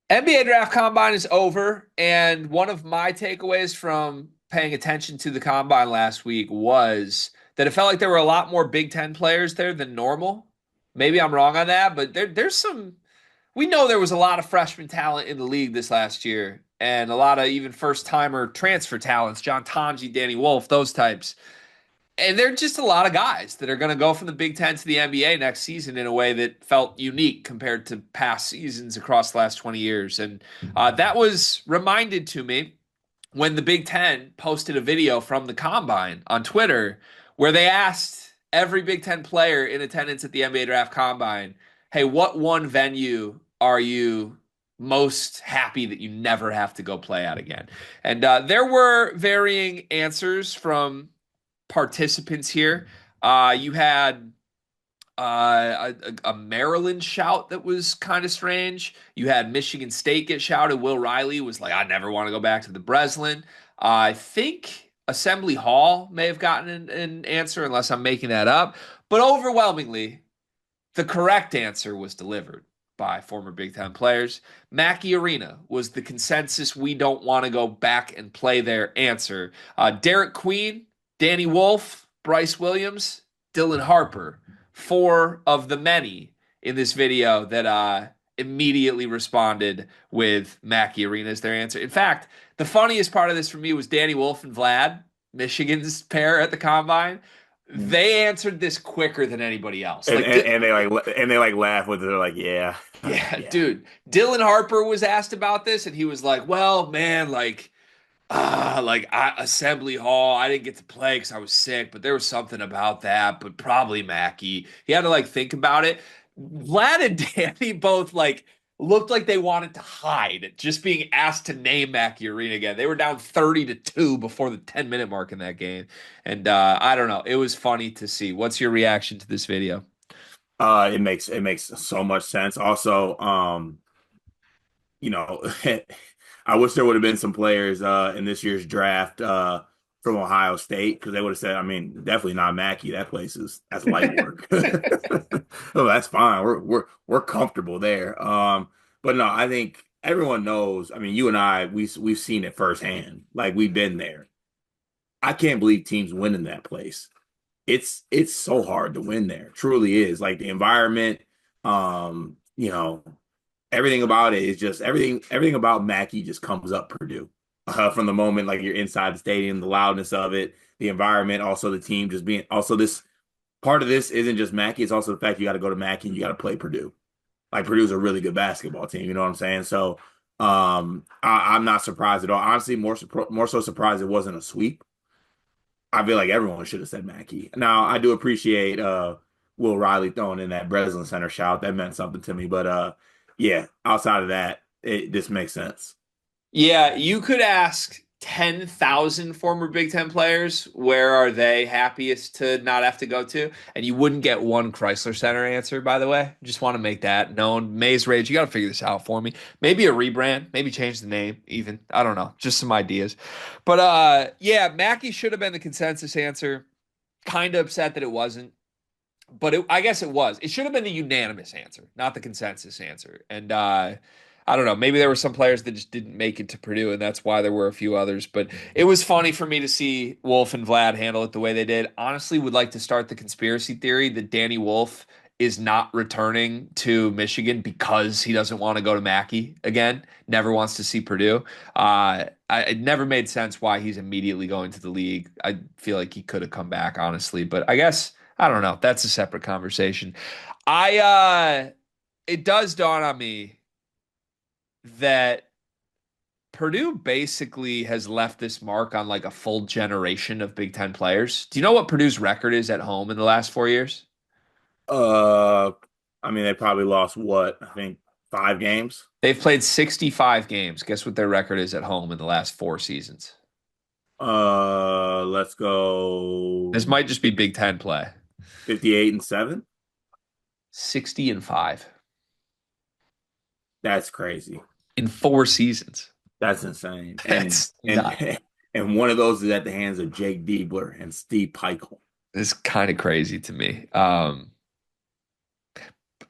NBA draft combine is over, and one of my takeaways from paying attention to the combine last week was that it felt like there were a lot more Big Ten players there than normal. Maybe I'm wrong on that, but there's some. We know there was a lot of freshman talent in the league this last year, and a lot of even first timer transfer talents, John Tonji, Danny Wolf, those types. And there are just a lot of guys that are going to go from the Big Ten to the NBA next season in a way that felt unique compared to past seasons across the last 20 years. And that was reminded to me when the Big Ten posted a video from the combine on Twitter where they asked every Big Ten player in attendance at the NBA draft combine, hey, what one venue are you most happy that you never have to go play at again? And there were varying answers from participants here. You had a Maryland shout that was kind of strange. You had Michigan State get shouted. Will Riley was like, I never want to go back to the Breslin. I think Assembly Hall may have gotten an answer, unless I'm making that up. But overwhelmingly, the correct answer was delivered by former Big Ten players. Mackey Arena was the consensus we don't want to go back and play their answer. Derek Queen, Danny Wolf, Bryce Williams, Dylan Harper, four of the many in this video that immediately responded with Mackey Arena as their answer. In fact, the funniest part of this for me was Danny Wolf and Vlad, Michigan's pair at the combine. They answered this quicker than anybody else. And, Like, and, and they laugh with it. They're like, yeah, yeah, yeah. dude. Dylan Harper was asked about this, and he was like, "Well, man, Assembly Hall, I didn't get to play because I was sick, but there was something about that. But probably Mackey." He had to think about it. Vlad and Danny both looked like they wanted to hide just being asked to name Mackey Arena again. They were down 30-2 before the 10-minute mark in that game, and I don't know. It was funny to see. What's your reaction to this video? It makes so much sense. Also, you know, I wish there would have been some players in this year's draft from Ohio State because they would have said, I mean, definitely not Mackey. That's light work. Oh, that's fine. We're comfortable there. But no, I think everyone knows. I mean, you and I, we've seen it firsthand. Like we've been there. I can't believe teams win in that place. It's so hard to win there. Truly is. Like the environment, you know, everything about it is just everything about Mackey just comes up Purdue. From the moment like you're inside the stadium, the loudness of it, the environment, also the team just being also this part of this isn't just Mackey, it's also the fact you got to go to Mackey and you got to play Purdue. Like Purdue's a really good basketball team, you know what I'm saying? So I'm not surprised at all. Honestly, more so surprised it wasn't a sweep. I feel like everyone should have said Mackey. Now, I do appreciate Will Riley throwing in that Breslin Center shout. That meant something to me. But yeah, outside of that, this makes sense. Yeah, you could ask 10,000 former Big Ten players where are they happiest to not have to go to, and you wouldn't get one Chrysler Center answer, by the way. Just want to make that known. Maze Rage, you got to figure this out for me. Maybe a rebrand, maybe change the name even. I don't know, just some ideas. But yeah, Mackey should have been the consensus answer. Kind of upset that it wasn't, but I guess it was. It should have been the unanimous answer, not the consensus answer. And I don't know. Maybe there were some players that just didn't make it to Purdue, and that's why there were a few others. But it was funny for me to see Wolf and Vlad handle it the way they did. Honestly, would like to start the conspiracy theory that Danny Wolf is not returning to Michigan because he doesn't want to go to Mackey again. Never wants to see Purdue. It never made sense why he's immediately going to the league. I feel like he could have come back, honestly, but I guess I don't know. That's a separate conversation. It does dawn on me that Purdue basically has left this mark on a full generation of Big Ten players. Do you know what Purdue's record is at home in the last 4 years? Uh, I mean, they probably lost what? I think 5 games. They've played 65 games. Guess what their record is at home in the last 4 seasons? Let's This go might just be Big Ten play. 58-7. 60-5 That's crazy. in 4 seasons. That's insane. And That's not. and and one of those is at the hands of Jake Diebler and Steve Peichel. It's kind of crazy to me.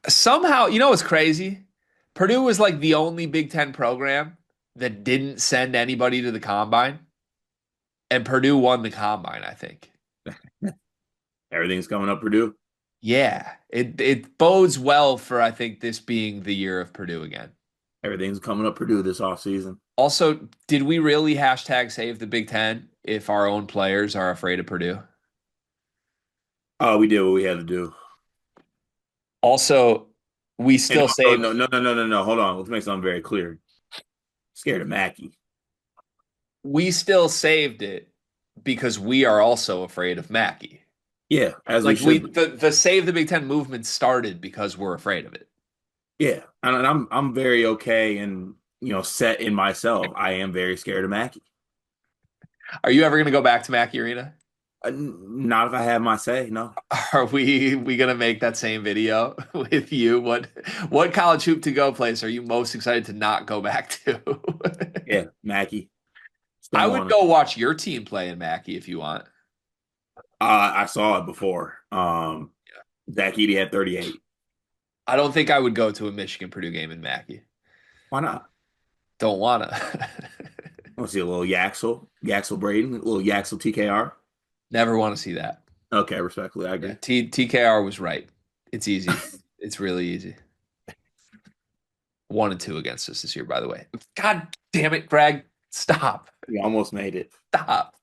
Somehow, you know what's crazy? Purdue was like the only Big Ten program that didn't send anybody to the combine, and Purdue won the combine, I think. Everything's coming up Purdue. Yeah, it bodes well for I think this being the year of Purdue again. Everything's coming up Purdue this offseason. Also, did we really hashtag save the Big Ten if our own players are afraid of Purdue? Oh, we did what we had to do. Also, we And still also, saved no. Hold on. Let's make something very clear. Scared of Mackey. we still saved it because we are also afraid of Mackey. Yeah, as we Like should be. the save the Big Ten movement started because we're afraid of it. Yeah, and I'm very okay and set in myself. I am very scared of Mackey. Are you ever going to go back to Mackey Arena? Not if I have my say. No. Are we gonna make that same video with you? What college hoop to go place are you most excited to not go back to? Yeah, Mackey. I Still would want to. go watch your team play in Mackey if you want. I saw it before. Zach Edey had 38. I don't think I would go to a Michigan Purdue game in Mackey. Why not? Don't wanna. I want to see a little Yaxel Braden, a little Yaxel TKR. Never want to see that. Okay, respectfully, I Yeah, agree. TKR was right. It's easy. It's really easy. 1-2 against us this year, by the way. God damn it, Greg. Stop. We almost made it. Stop.